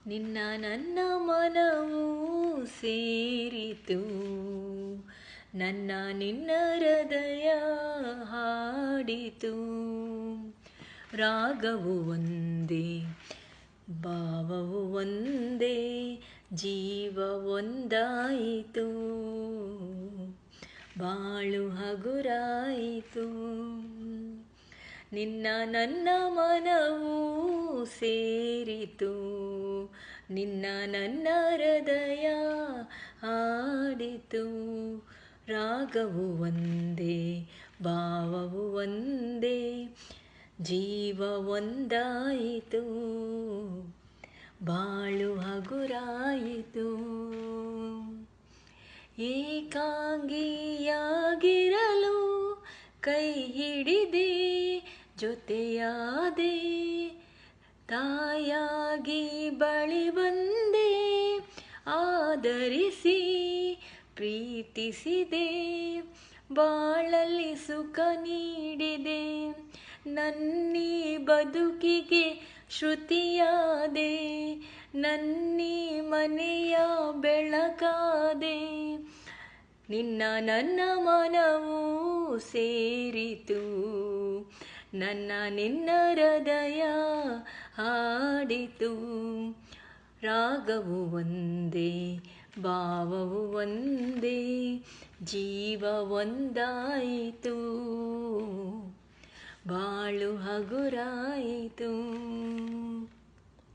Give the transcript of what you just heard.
ನಿನ್ನ ನನ್ನ ಮನವು ಸೇರಿತು, ನನ್ನ ನಿನ್ನ ಹೃದಯ ಹಾಡಿತು. ರಾಗವು ಒಂದೇ, ಭಾವವು ಒಂದೇ, ಜೀವ ಒಂದಾಯಿತು, ಬಾಳು ಹಗುರಾಯಿತು. ನಿನ್ನ ನನ್ನ ಮನವು ಸೇರಿತು, ನಿನ್ನ ನನ್ನ ಹೃದಯ ಹಾಡಿತು. ರಾಗವು ಒಂದೇ, ಭಾವವು ಒಂದೇ, ಜೀವ ಒಂದಾಯಿತು, ಬಾಳು ಹಗುರಾಯಿತು. ಏಕಾಂಗಿಯಾಗಿರಲು ಕೈ ಹಿಡಿದೆ, ಜೊತೆಯಾದೆ, ತಾಯಾಗಿ ಬಳಿ ಬಂದೆ, ಆದರಿಸಿ ಪ್ರೀತಿಸಿದೆ, ಬಾಳಲ್ಲಿ ಸುಖ ನೀಡಿದೆ. ನನ್ನೀ ಬದುಕಿಗೆ ಶ್ರುತಿಯಾದೆ, ನನ್ನೀ ಮನೆಯ ಬೆಳಕಾದೆ. ನಿನ್ನ ನನ್ನ ಮನವು ಸೇರಿತು, ನನ್ನ ನಿನ್ನ ಹೃದಯ ಹಾಡಿತು. ರಾಗವು ಒಂದೇ, ಭಾವವು ಒಂದೇ, ಜೀವ ಒಂದಾಯಿತು, ಬಾಳು ಹಗುರಾಯಿತು.